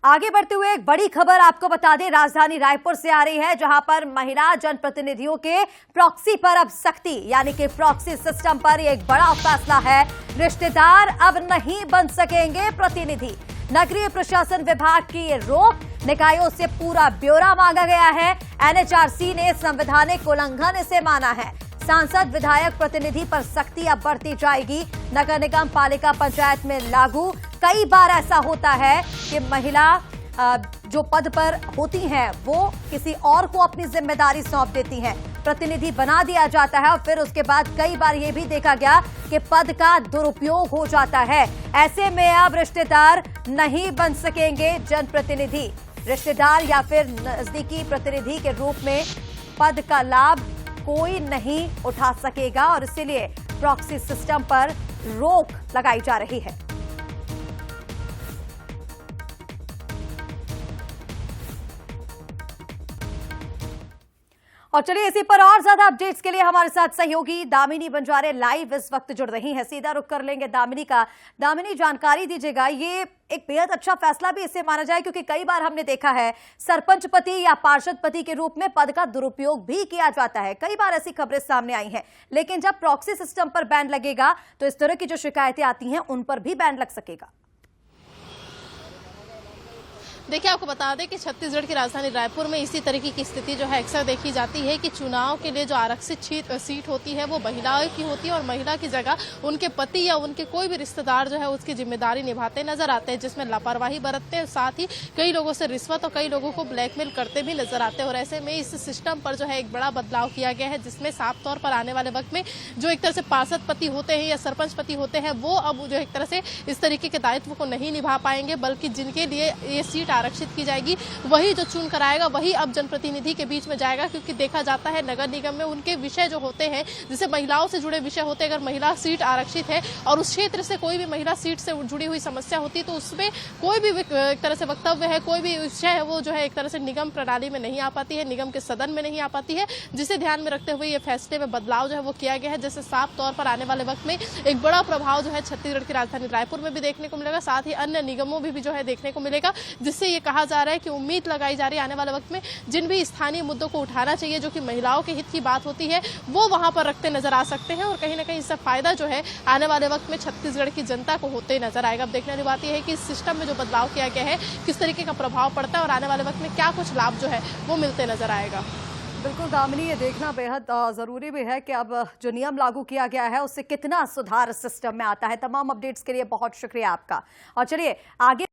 आगे बढ़ते हुए एक बड़ी खबर आपको बता दें, राजधानी रायपुर से आ रही है, जहां पर महिला जनप्रतिनिधियों के प्रॉक्सी पर अब सख्ती, यानी कि प्रॉक्सी सिस्टम पर एक बड़ा फैसला है। रिश्तेदार अब नहीं बन सकेंगे प्रतिनिधि। नगरीय प्रशासन विभाग की ये रोक, निकायों से पूरा ब्यौरा मांगा गया है। एनएचआरसी ने संवैधानिक उल्लंघन इसे माना है। सांसद विधायक प्रतिनिधि पर सख्ती अब बढ़ती जाएगी। नगर निगम पालिका पंचायत में लागू। कई बार ऐसा होता है कि महिला जो पद पर होती हैं वो किसी और को अपनी जिम्मेदारी सौंप देती हैं, प्रतिनिधि बना दिया जाता है और फिर उसके बाद कई बार ये भी देखा गया कि पद का दुरुपयोग हो जाता है। ऐसे में अब रिश्तेदार नहीं बन सकेंगे जनप्रतिनिधि। रिश्तेदार या फिर नजदीकी प्रतिनिधि के रूप में पद का लाभ कोई नहीं उठा सकेगा और इसीलिए प्रॉक्सी सिस्टम पर रोक लगाई जा रही है। और चलिए इसी पर और ज्यादा अपडेट्स के लिए हमारे साथ सहयोगी दामिनी बंजारे लाइव इस वक्त जुड़ रही हैं। सीधा रुख कर लेंगे दामिनी का। दामिनी, जानकारी दीजिएगा, ये एक बेहद अच्छा फैसला भी इससे माना जाए क्योंकि कई बार हमने देखा है सरपंच पति या पार्षद पति के रूप में पद का दुरुपयोग भी किया जाता है। कई बार ऐसी खबरें सामने आई हैं, लेकिन जब प्रॉक्सी सिस्टम पर बैन लगेगा तो इस तरह की जो शिकायतें आती हैं उन पर भी बैन लग सकेगा। देखिए, आपको बता दें कि छत्तीसगढ़ की राजधानी रायपुर में इसी तरीके की स्थिति जो है अक्सर देखी जाती है कि चुनाव के लिए जो आरक्षित सीट होती है वो महिलाओं की होती है और महिला की जगह उनके पति या उनके कोई भी रिश्तेदार जो है उसकी जिम्मेदारी निभाते नजर आते हैं, जिसमें लापरवाही बरतते हैं। साथ ही कई लोगों से रिश्वत और कई लोगों को ब्लैकमेल करते भी नजर आते हैं। और ऐसे में इस सिस्टम पर जो है एक बड़ा बदलाव किया गया है, जिसमें साफ तौर पर आने वाले वक्त में जो एक तरह से पार्षद पति होते हैं या सरपंच पति होते हैं वो अब जो एक तरह से इस तरीके के दायित्व को नहीं निभा पाएंगे, बल्कि जिनके लिए ये सीट आरक्षित की जाएगी वही जो चुन कराएगा वही अब जनप्रतिनिधि के बीच में जाएगा। क्योंकि देखा जाता है नगर निगम में उनके विषय जो होते हैं, जैसे महिलाओं से जुड़े विषय होते हैं, अगर महिला सीट आरक्षित है और उस क्षेत्र से कोई भी महिला सीट से जुड़ी हुई समस्या होती है तो उसमें कोई भी एक तरह से वक्तव्य है, कोई भी विषय है, वो जो है एक तरह से निगम प्रणाली में नहीं आ पाती है, निगम के सदन में नहीं आ पाती है, जिसे ध्यान में रखते हुए ये फैसले में बदलाव जो है वो किया गया है। जैसे साफ तौर पर आने वाले वक्त में एक बड़ा प्रभाव जो है छत्तीसगढ़ की राजधानी रायपुर में भी देखने को मिलेगा, साथ ही अन्य निगमों में भी जो है देखने को मिलेगा, जिससे ये कहा जा रहा है कि उम्मीद लगाई जा रही है आने वाले वक्त में जिन भी स्थानीय मुद्दों को उठाना चाहिए, जो कि महिलाओं के हित की बात होती है, वो वहां पर रखते नजर आ सकते हैं और कहीं ना कहीं इससे फायदा जो है आने वाले वक्त में छत्तीसगढ़ की जनता को होते नजर आएगा। अब देखने वाली बात यह है कि इस सिस्टम में जो बदलाव किया गया है किस तरीके का प्रभाव पड़ता है और आने वाले वक्त में क्या कुछ लाभ जो है वो मिलते नजर आएगा। बिल्कुल दामिनी, ये देखना बेहद जरूरी भी है कि अब जो नियम लागू किया गया है उससे कितना सुधार सिस्टम में आता है। तमाम अपडेट्स के लिए बहुत शुक्रिया आपका। और चलिए आगे